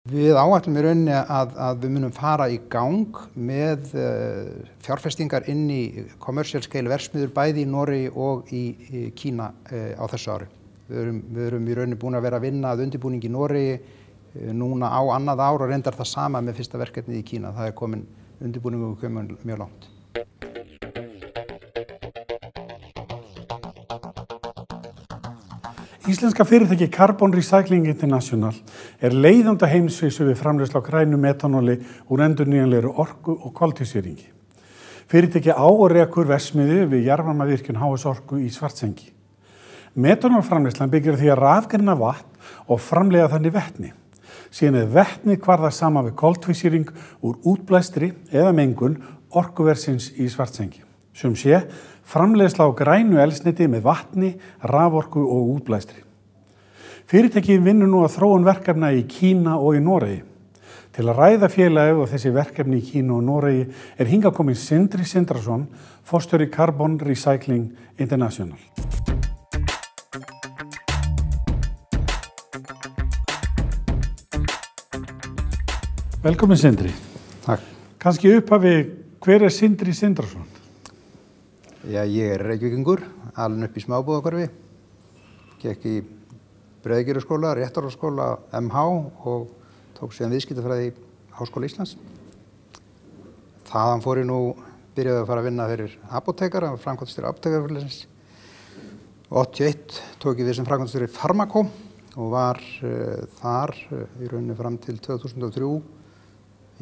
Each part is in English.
Við áætlum í rauninni að við munum fara í gang með fjárfestingar inn í commercial scale verksmiðjur bæði í Noregi og í Kína á þessu ári. Við erum í rauninni búin að vera að vinna að undirbúningi í Noregi núna á annað ár og reyndar það sama með fyrsta verkefnið í Kína. Það komin undirbúningu komin mjög langt. Íslenska fyrirtæki Carbon Recycling International leiðandi á heimsvísu við framleiðslu á grænu metanóli úr endurnýjanlegri orku og koltvísýringi. Fyrirtæki á og rekur verksmiðju við jarðvarmavirkjun HS Orku í Svartsengi. Metanólframleiðslan byggir á því að rafgreina vatn og framleiða þannig vetni. Síðan vetni kvarðað saman við koltvísýring úr útblæstri eða mengun orkuversins í Svartsengi. Sem sé, framleiðsla á grænu eldsneyti með vatni, raforku og útblæstri. Fyrirtækið vinnur nú að þróun verkefna í Kína og í Noregi. Til að ræða félagið og þessi verkefni í Kína og Noregi hingað kominn Sindri Sindrason, forstjóri Carbon Recycling International. Velkomin Sindri. Takk. Kannski upphafi, hver Sindri Sindrason? Já, ég Reykvíkingur, alinn upp í smábúðahverfi, gekk í Breiðagerðaskóla, réttarfarsskóla, MH og tók síðan viðskiptafræði í Háskóla Íslands. Þaðan fór ég byrjaði að fara að vinna fyrir apótekara, framkvæmdastjóri apótekarafélagsins. 81 tók ég við sem framkvæmdastjóri Farmakó og var þar í rauninni fram til 2003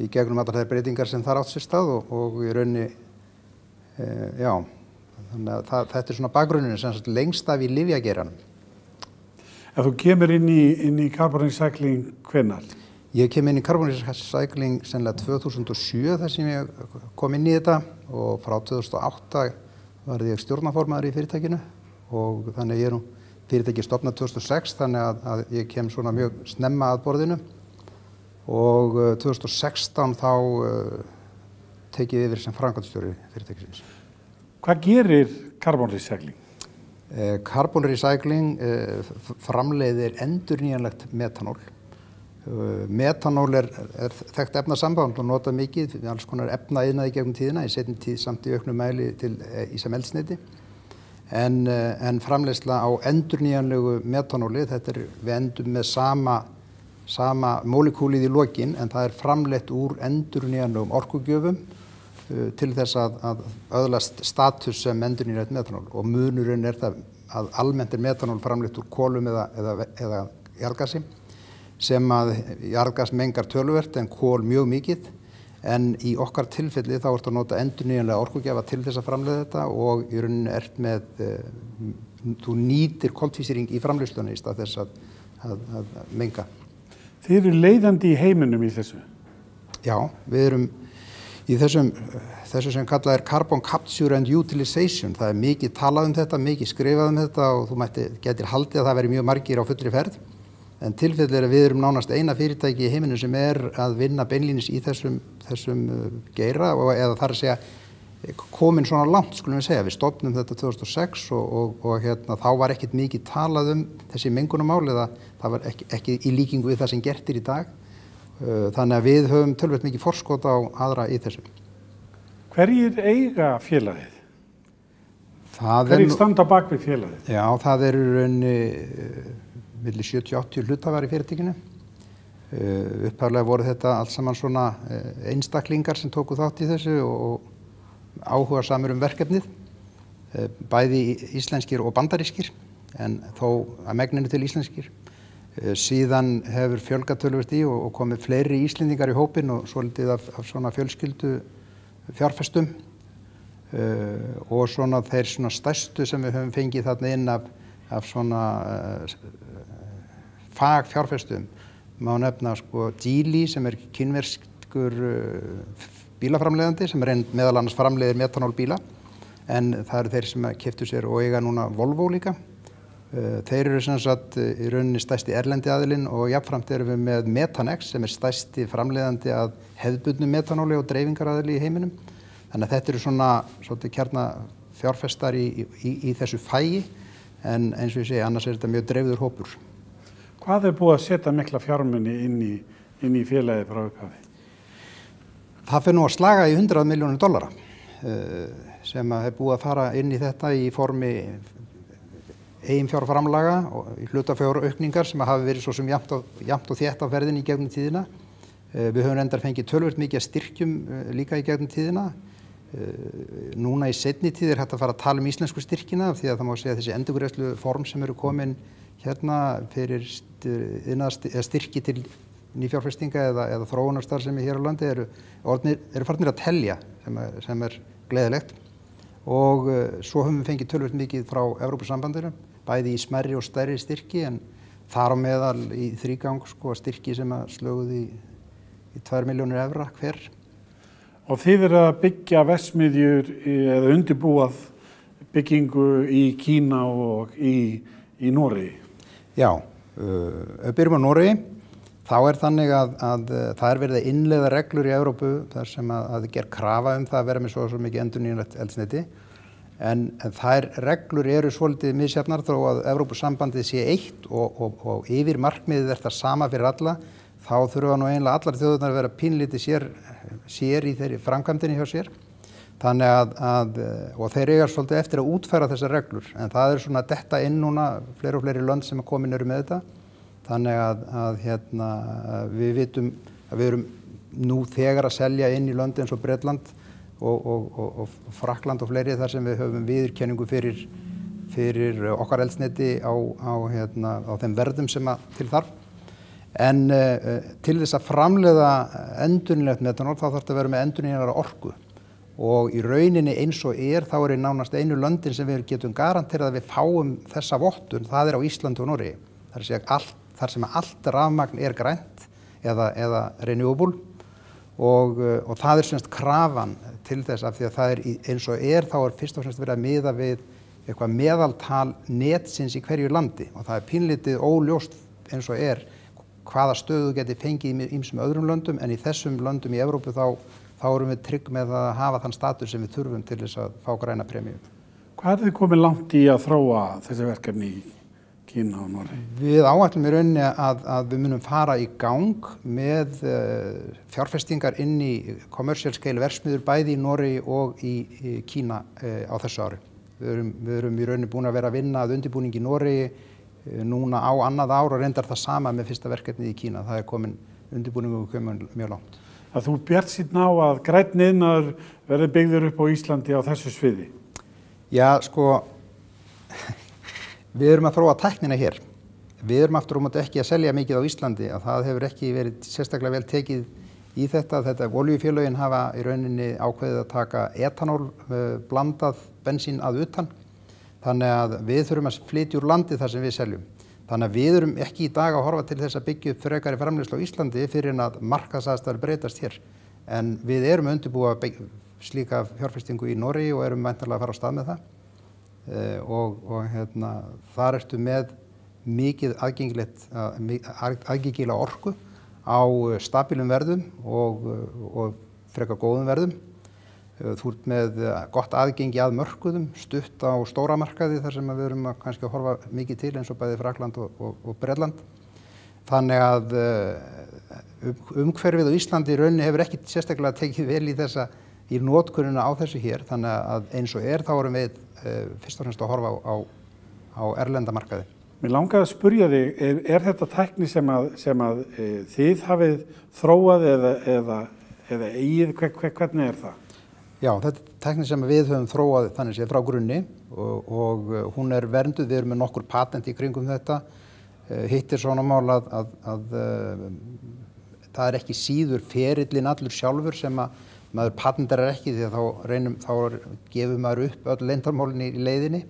í gegnum allar þær breytingar sem þar átt sér stað og í rauninni, já. Þannig að þetta svona bakgrunninn sem lengst af í lyfjageiranum. Ef þú kemur inn í Carbon Recycling hvenær? Ég kem inn í Carbon Recycling sennilega 2007 þar sem ég kom inn í þetta og frá 2008 var ég stjórnarformaður í fyrirtækinu og þannig ég fyrirtækið stofnað 2006 þannig að ég kem svona mjög snemma að borðinu og 2016 þá tek ég yfir sem framkvæmdastjóri fyrirtækisins. Hvað gerir Carbon Recycling? Carbon Recycling framleiðir endurnýjanlegt metanól. Metanól þekkt efnasamband og notað mikið við alls konar efnaiðnaði gegnum tíðina, í seinni tíð samt í auknum mæli í sem eldsneyti. En framleiðsla á endurnýjanlegu metanóli, við endum með sama mólekúlið í lokin, en það framleitt úr endurnýjanlegum orkugjöfum til þess að öðlast status sem endurnýjanlegt metanól og munurinn það að almennt metanól framleitt úr kolum eða jarðgasi sem að jarðgas mengar töluvert en kol mjög mikið en í okkar tilfelli þá ertu að nota endurnýjanlega orkugjafa til þess að framleiða þetta og í rauninni þú nýtir koltvísýring í framleiðslunni í stað þess að menga. Þið eru leiðandi í heiminum í þessu? Já, við erum í þessu sem kallað carbon capture and utilization. Það mikið talað þetta, mikið skrifað þetta og þú getur haldið að það veri mjög margir á fullri ferð. En tilfellir að við erum nánast eina fyrirtæki í heiminum sem að vinna beinlínis í þessum geira eða þar að segja komin svona langt, skulum við segja. Við stofnum þetta 2006 og þá var ekkert mikið talað þessi mengunarmál eða það var ekki í líkingu við það sem gert í dag. Þannig að við höfum töluvert mikið forskot á aðra í þessu. Hverjir eiga félagið? Hverjir standa bak við félagið? Já, það eru rauninni milli 70-80 hluthafa í fyrirtækinu. Upphaflega voru þetta allt saman svona einstaklingar sem tóku þátt í þessu og áhugasamir verkefnið. Bæði íslenskir og bandarískir, en þó að megninu til íslenskir. Síðan hefur fjölgað töluvert í og komið fleiri Íslendingar í hópinn og svolítið af svona fjölskyldu fjárfestum og svona þeir svona stærstu sem við höfum fengið þarna inn af svona fagfjárfestum. Má nefna Geely sem kínverskur bílaframleiðandi sem meðal annars framleiðir metanólbíla en það eru þeir sem keyptu sér og eiga núna Volvo líka. Þeir eru sem sagt í rauninni stærsti erlendi aðilinn og jafnframt erum við með Metanex sem stærsti framleiðandi að hefðbundnu metanóli og dreifingaraðili í heiminum. Þannig að þetta eru svona kjarnafjárfestar í þessu fæi en eins og ég segi, annars þetta mjög dreifður hópur. Hvað búið að setja mikla fjármuni inn í inn í félagið frá upphafi? Það fer nú að slaga í $100 milljónir sem hefur búið að fara inn í þetta í formi eiginfjárframlaga og hlutafjáraukningar sem hafa verið svo sem jafnt og þétt á ferðinni í gegnum tíðina. Við höfum reyndar fengið töluvert mikið að styrkjum líka í gegnum tíðina. Núna í seinni tíð hægt að fara að tala íslensku styrkina því að það má segja að þessi endurgreiðslu form sem eru komin hérna fyrir styrki til nýfjárfestinga eða þróunarstarfsemi hér á landi eru farnir að telja sem gleðilegt og svo höfum við fengið töluvert mikið frá Evrópusambandinu, bæði í smærri og stærri styrki en þar á meðal í þrígang styrki sem að slöguðu í 2 milljónir evra hver. Og þið eru að byggja verksmiðjur eða undirbúað byggingu í Kína og í Noregi? Já, ef byrjum á Noregi, þá þannig að það verið að innleiða reglur í Evrópu þar sem að ger krafa það að vera með svo mikið endurnýjanlegt eldsneyti. En þær reglur eru svolítið misjafnar þó að Evrópusambandið sé eitt og yfir markmiðið það sama fyrir alla, þá þurfa nú eiginlega allar þjóðurnar að vera pínlítið sér í þeirri framkvæmdinni hjá sér. Þannig og þeir eiga svolítið eftir að útfæra þessar reglur, en það svona detta inn núna fleiri og fleiri lönd sem komin eru með þetta. Þannig að við vitum að við erum nú þegar að selja inn í lönd eins og Bretland og Frakkland og fleiri þar sem við höfum viðurkenningu fyrir okkar eldsneyti á þeim verðum sem til þarf. En til þess að framleiða endurnýjanlegt metanól þá þarf að vera með endurnýjanlega orku og í rauninni eins og þá í nánast einu löndin sem við getum garanterað að við fáum þessa vottun, það á Íslandi og Noregi. Það að segja þar sem allt rafmagn grænt eða renewable og það semst krafan til þess af því að það eins og þá fyrst og fremst verið að miða við eitthvað meðaltal netsins í hverju landi og það pínlítið óljóst eins og hvaða stöðu geti fengið í ýmsum öðrum löndum en í þessum löndum í Evrópu þá erum við trygg með að hafa þann status sem við þurfum til þess að fá græna premíu. Hvað þið komið langt í að þróa þessi verkefni í Kína og Noregi? Við áætlum í rauninni að við munum fara í gang með fjárfestingar inn í commercial scale verksmiðjur bæði í Noregi og í Kína á þessu ári. Við erum í rauninni búin að vera að vinna að undirbúningi í Noregi núna á annað ár og reyndar það sama með fyrsta verkefnið í Kína. Það komin undirbúningu og komin mjög langt. Að þú bjartsýnn á að grænn iðnaður verði byggður upp á Íslandi á þessu sviði? Já, við erum að þróa tæknina hér. Við erum aftur ekki að selja mikið á Íslandi og það hefur ekki verið sérstaklega vel tekið í þetta. Olíufélögin hafa í rauninni ákveðið að taka etanól blandað bensín að utan. Þannig að við þurfum að flytja úr landi þar sem við seljum. Þannig að við erum ekki í dag að horfa til þess að byggja upp frekari framleiðslu á Íslandi fyrir en að markaðsaðstæður breytast hér. En við erum að undirbúa slíka fjárfestingu í Noregi og erum væntanlega að fara á stað með það. Þar ertu með mikið aðgengilega orku á stabilum verðum og frekar góðum verðum. Þú ert með gott aðgengi að mörkuðum, stutt á stóra markaði þar sem við erum kannski að horfa mikið til eins og bæði Frakkland og Bretland. Þannig að umhverfið á Íslandi í rauninni hefur ekki sérstaklega tekið vel í notkunina á þessu hér. Þannig að eins og þá erum við fyrst og fremst að horfa á erlenda markaði. Mér langaði að spyrja þig, þetta tækni sem að þið hafið þróað eða eigið, hvernig það? Já, þetta tækni sem við höfum þróað þannig séð frá grunni og hún vernduð, við erum með nokkur patent í kringum þetta. Hitt svona mál að það ekki síður ferillinn allur sjálfur sem að maður patentar ekki því að þá gefur maður upp öll leyndarmálin í leiðinni.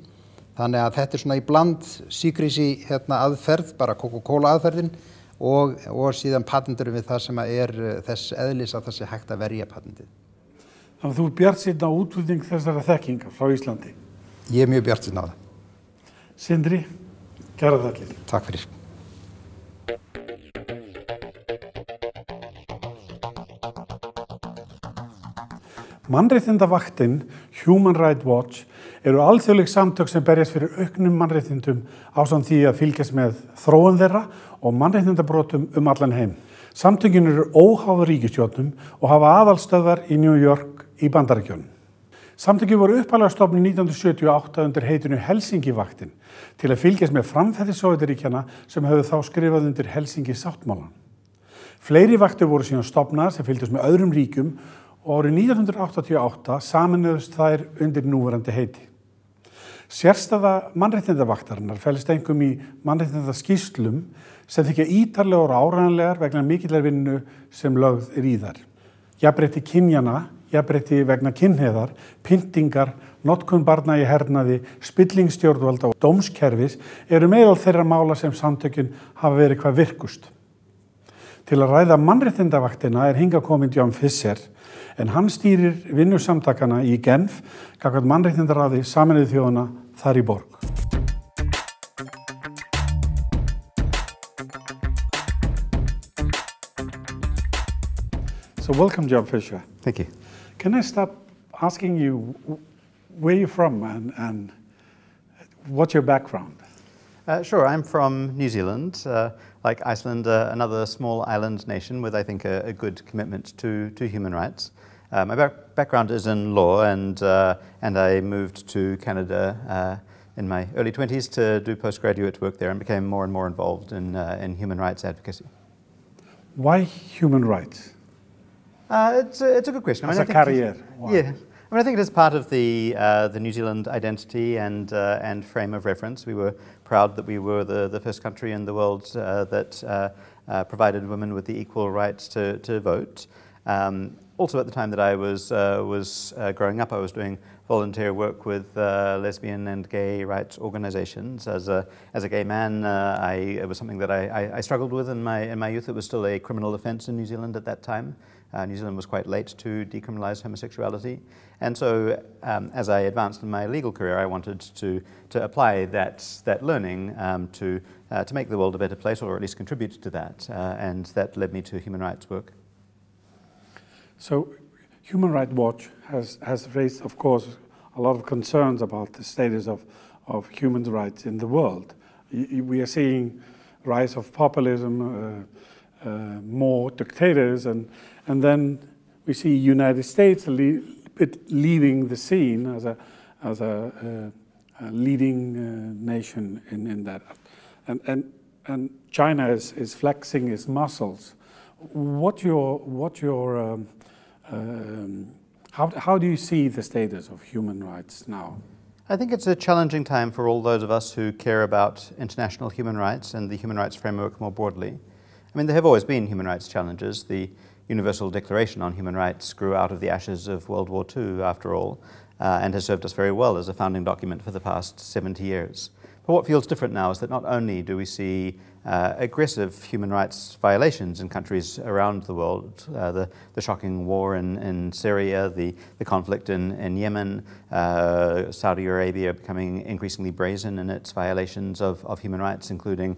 Þannig að þetta svona í bland secrecy aðferð, bara Coca-Cola aðferðin og síðan patenturum við það sem þess eðlis að það sé hægt að verja patentið. Þannig að þú bjartsýnn á útflutning þessara þekkingar frá Íslandi? Ég mjög bjartsýnn á það. Sindri, kærar þakkir. Takk fyrir. Mannréttindavaktin, Human Rights Watch, eru alþjóðleg samtök sem berjast fyrir auknum mannréttindum ásamt því að fylgjast með þróun þeirra og mannréttindabrotum allan heim. Samtökin eru óháð ríkisstjórnum og hafa aðalstöðvar í New York í Bandaríkjunum. Samtökin voru upphaflega stofnuð 1978 undir heitinu Helsinki-vaktin til að fylgjast með framferði Sovétríkjanna sem höfðu þá skrifað undir Helsinki-sáttmálann. Fleiri vaktir voru síðan stofnaðar sem fylgdust með öðrum ríkjum og árið 1988 sameinuðust þær undir núverandi heiti. Sérstæða Mannréttindavaktarinnar felst einkum í mannréttindaskýrslum sem þykja ítarlegar og áreiðanlegar vegna mikillar vinnu sem lögð í þær. Jafnrétti kynjanna, jafnrétti vegna kynhneigðar, pyntingar, notkun barna í hernaði, spillingsstjórnvalda og dómskerfis eru meðal þeirra mála sem samtökin hafa verið hvað virkust. Til að ræða Mannréttindavaktina hingað kominn John Fisher, en hann stýrir vinnursamtakana í Genf gagnvart Mannréttindaráði Sameinuðu þjóðanna þar í borg. So welcome, John Fisher. Thank you. Can I start asking you where you're from and what's your background? Sure, I'm from New Zealand. Like Iceland, another small island nation with, I think, a good commitment to human rights. My background is in law, and I moved to Canada in my early 20s to do postgraduate work there and became more and more involved in human rights advocacy. Why human rights? It's a good question. As a career? Why? Yeah. I think it is part of the New Zealand identity and frame of reference. We were proud that we were the first country in the world that provided women with the equal rights to vote. Also, at the time that I was growing up, I was doing volunteer work with lesbian and gay rights organizations. As a gay man, it was something that I struggled with in my youth. It was still a criminal offence in New Zealand at that time. New Zealand was quite late to decriminalise homosexuality, and so as I advanced in my legal career, I wanted to apply that learning to make the world a better place, or at least contribute to that, and that led me to human rights work. So, Human Rights Watch has raised, of course, a lot of concerns about the status of human rights in the world. We are seeing rise of populism, more dictators, and then we see United States leaving the scene as a leading nation in that, and China is flexing its muscles. How do you see the status of human rights now? I think it's a challenging time for all those of us who care about international human rights and the human rights framework more broadly. I mean, there have always been human rights challenges. The Universal Declaration on Human Rights grew out of the ashes of World War II, after all, and has served us very well as a founding document for the past 70 years. But what feels different now is that not only do we see aggressive human rights violations in countries around the world, the shocking war in Syria, the conflict in Yemen, Saudi Arabia becoming increasingly brazen in its violations of human rights, including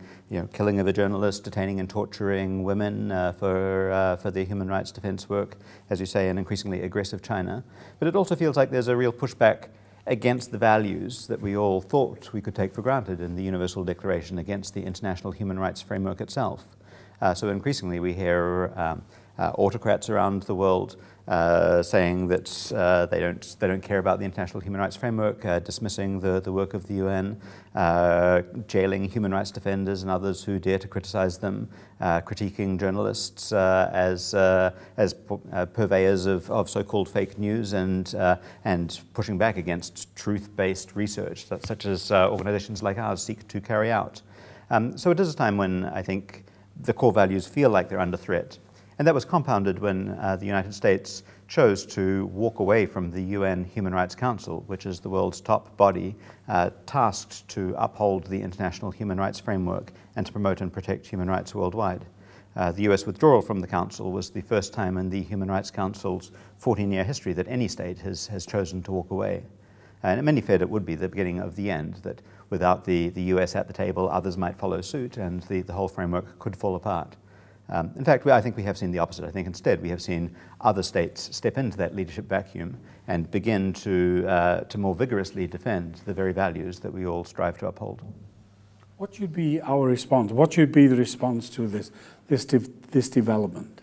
killing of a journalist, detaining and torturing women for their human rights defense work, as you say, an increasingly aggressive China. But it also feels like there's a real pushback against the values that we all thought we could take for granted in the Universal Declaration, against the international human rights framework itself. So increasingly we hear autocrats around the world saying that they don't care about the international human rights framework, dismissing the work of the UN, jailing human rights defenders and others who dare to criticize them, critiquing journalists as purveyors of so-called fake news, and pushing back against truth-based research such as organizations like ours seek to carry out. So it is a time when I think the core values feel like they're under threat. And that was compounded when the United States chose to walk away from the UN Human Rights Council, which is the world's top body tasked to uphold the international human rights framework and to promote and protect human rights worldwide. The US withdrawal from the Council was the first time in the Human Rights Council's 14-year history that any state has chosen to walk away. And many feared it would be the beginning of the end, that without the US at the table, others might follow suit and the whole framework could fall apart. In fact, I think we have seen the opposite. I think instead we have seen other states step into that leadership vacuum and begin to more vigorously defend the very values that we all strive to uphold. What should be our response? What should be the response to this this development?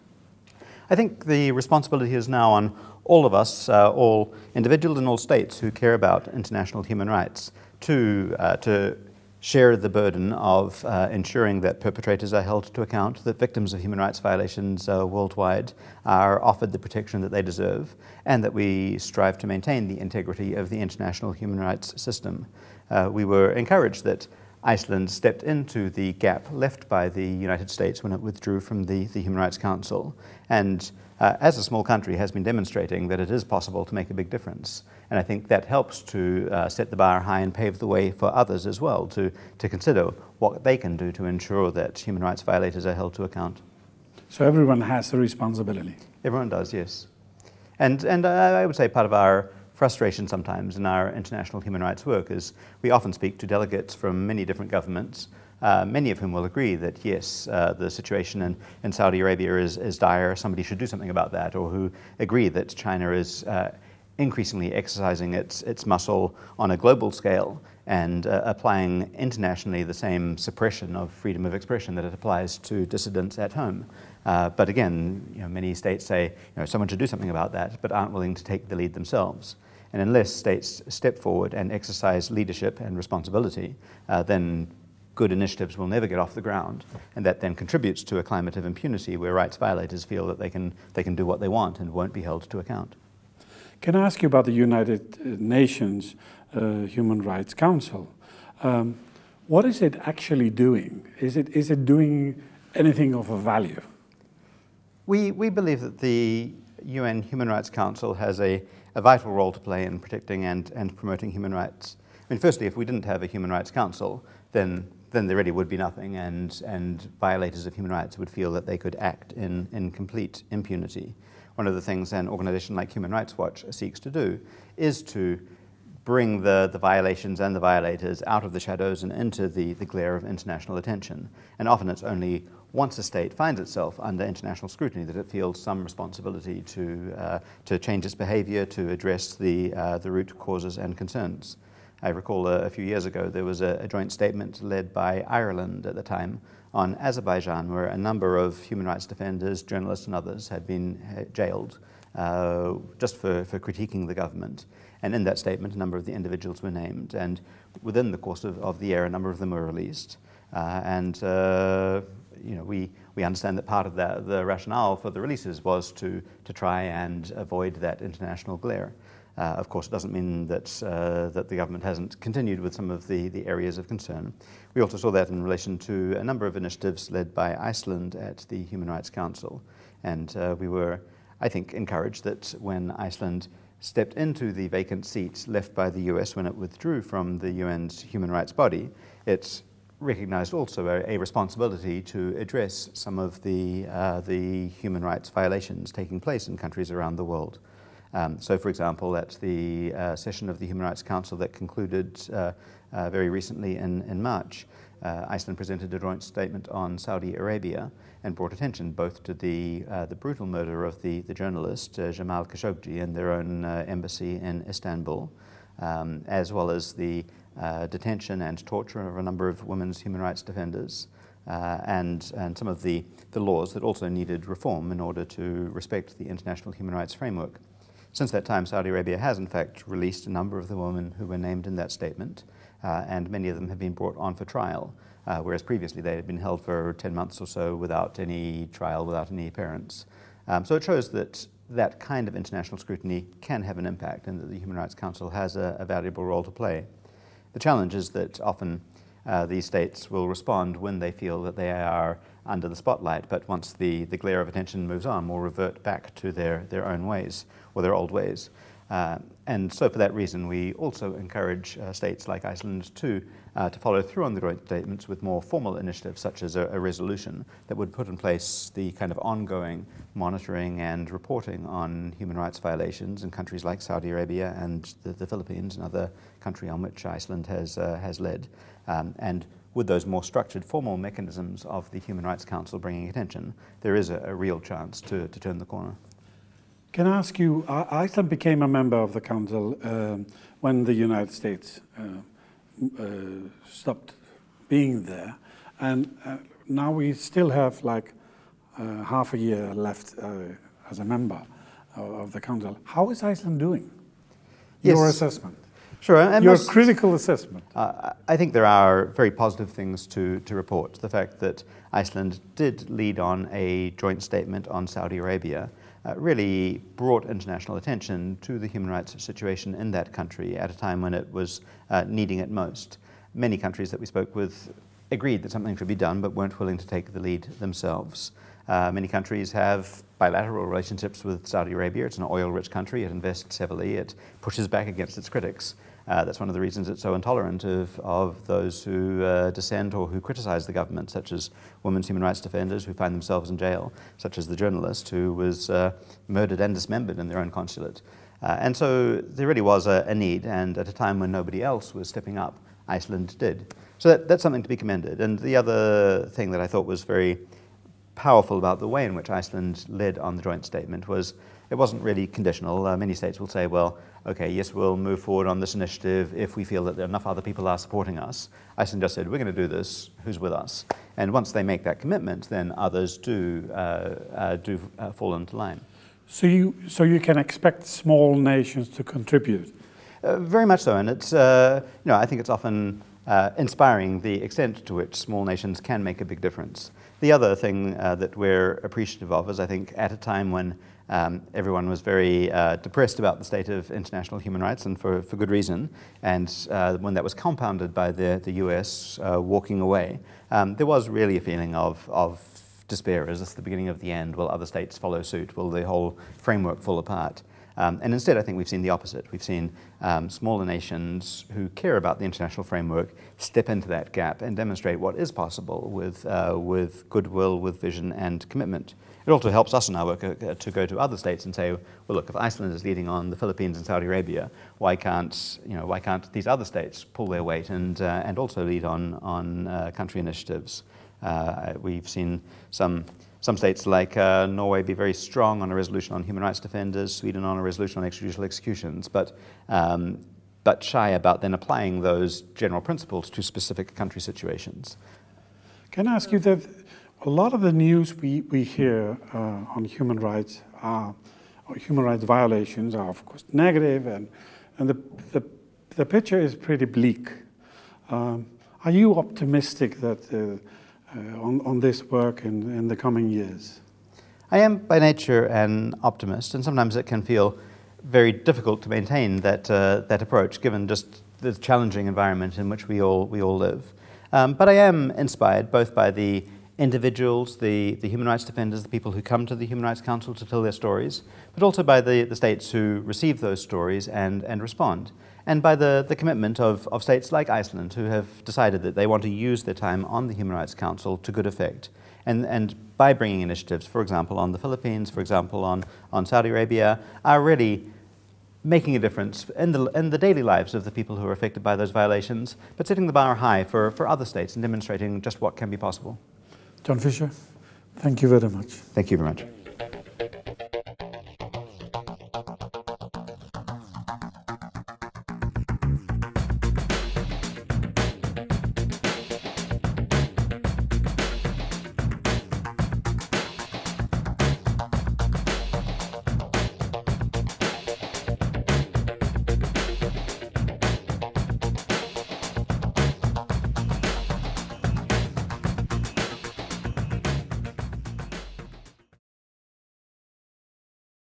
I think the responsibility is now on all of us, all individuals and all states who care about international human rights, to share the burden of ensuring that perpetrators are held to account, that victims of human rights violations worldwide are offered the protection that they deserve, and that we strive to maintain the integrity of the international human rights system. We were encouraged that Iceland stepped into the gap left by the United States when it withdrew from the Human Rights Council, and as a small country has been demonstrating that it is possible to make a big difference. And I think that helps to set the bar high and pave the way for others as well to consider what they can do to ensure that human rights violators are held to account. So everyone has a responsibility? Everyone does, yes. And I would say part of our frustration sometimes in our international human rights work is we often speak to delegates from many different governments, many of whom will agree that yes, the situation in Saudi Arabia is dire, somebody should do something about that, or who agree that China is increasingly exercising its muscle on a global scale and applying internationally the same suppression of freedom of expression that it applies to dissidents at home. But again, many states say someone should do something about that, but aren't willing to take the lead themselves. And unless states step forward and exercise leadership and responsibility, then good initiatives will never get off the ground, and that then contributes to a climate of impunity where rights violators feel that they can do what they want and won't be held to account. Can I ask you about the United Nations Human Rights Council? What is it actually doing? Is it doing anything of a value? We believe that the UN Human Rights Council has a vital role to play in protecting and promoting human rights. I mean, firstly, if we didn't have a Human Rights Council, then there really would be nothing, and violators of human rights would feel that they could act in complete impunity. One of the things an organization like Human Rights Watch seeks to do is to bring the violations and the violators out of the shadows and into the glare of international attention. And often it's only once a state finds itself under international scrutiny that it feels some responsibility to change its behavior, to address the root causes and concerns. I recall a few years ago there was a joint statement led by Ireland at the time on Azerbaijan, where a number of human rights defenders, journalists and others had been jailed just for critiquing the government. And in that statement a number of the individuals were named, and within the course of the year a number of them were released. We understand that part of the rationale for the releases was to try and avoid that international glare. Of course, it doesn't mean that the government hasn't continued with some of the areas of concern. We also saw that in relation to a number of initiatives led by Iceland at the Human Rights Council. And we were, I think, encouraged that when Iceland stepped into the vacant seat left by the US when it withdrew from the UN's human rights body, it recognized also a responsibility to address some of the human rights violations taking place in countries around the world. So, for example, at the session of the Human Rights Council that concluded very recently in March, Iceland presented a joint statement on Saudi Arabia and brought attention both to the brutal murder of the journalist Jamal Khashoggi in their own embassy in Istanbul, as well as the detention and torture of a number of women's human rights defenders, and some of the laws that also needed reform in order to respect the international human rights framework. Since that time, Saudi Arabia has in fact released a number of the women who were named in that statement, and many of them have been brought on for trial, whereas previously they had been held for 10 months or so without any trial, without any appearance. So it shows that that kind of international scrutiny can have an impact, and that the Human Rights Council has a valuable role to play. The challenge is that often these states will respond when they feel that they are under the spotlight, but once the glare of attention moves on, will revert back to their own ways, or their old ways. And so for that reason, we also encourage states like Iceland to follow through on the joint statements with more formal initiatives, such as a resolution that would put in place the kind of ongoing monitoring and reporting on human rights violations in countries like Saudi Arabia and the Philippines, another country on which Iceland has led. And with those more structured formal mechanisms of the Human Rights Council bringing attention, there is a real chance to turn the corner. Can I ask you, Iceland became a member of the Council when the United States stopped being there, and now we still have like half a year left as a member of the Council. How is Iceland doing? Yes. Your assessment. Sure. And Your critical assessment. I think there are very positive things to report. The fact that Iceland did lead on a joint statement on Saudi Arabia really brought international attention to the human rights situation in that country at a time when it was needing it most. Many countries that we spoke with agreed that something should be done but weren't willing to take the lead themselves. Many countries have bilateral relationships with Saudi Arabia. It's an oil-rich country. It invests heavily. It pushes back against its critics. That's one of the reasons it's so intolerant of those who dissent or who criticize the government, such as women's human rights defenders who find themselves in jail, such as the journalist who was murdered and dismembered in their own consulate. And so there really was a need, and at a time when nobody else was stepping up, Iceland did. So that's something to be commended. And the other thing that I thought was very powerful about the way in which Iceland led on the joint statement was it wasn't really conditional. Many states will say, well, okay, yes, we'll move forward on this initiative if we feel that enough other people are supporting us. Iceland just said, we're going to do this, who's with us? And once they make that commitment, then others do fall into line. So you can expect small nations to contribute? Very much so, and it's, I think it's often inspiring the extent to which small nations can make a big difference. The other thing that we're appreciative of is, I think, at a time when everyone was very depressed about the state of international human rights, and for good reason, and when that was compounded by the US walking away, there was really a feeling of despair. Is this the beginning of the end? Will other states follow suit? Will the whole framework fall apart? And instead, I think we've seen the opposite. We've seen smaller nations who care about the international framework step into that gap and demonstrate what is possible with goodwill, with vision and commitment. It also helps us in our work to go to other states and say, well, look, if Iceland is leading on the Philippines and Saudi Arabia, why can't these other states pull their weight and also lead on country initiatives? We've seen some states like Norway be very strong on a resolution on human rights defenders, Sweden on a resolution on extrajudicial executions, but shy about then applying those general principles to specific country situations. Can I ask you that a lot of the news we hear on human rights or human rights violations are, of course, negative, and the picture is pretty bleak. Are you optimistic that on this work in the coming years? I am by nature an optimist, and sometimes it can feel very difficult to maintain that approach, given just the challenging environment in which we all live. But I am inspired both by the individuals, the human rights defenders, the people who come to the Human Rights Council to tell their stories, but also by the states who receive those stories and respond. And by the commitment of states like Iceland, who have decided that they want to use their time on the Human Rights Council to good effect. And by bringing initiatives, for example, on the Philippines, for example, on Saudi Arabia, are really making a difference in the daily lives of the people who are affected by those violations, but setting the bar high for other states and demonstrating just what can be possible. John Fisher, thank you very much. Thank you very much.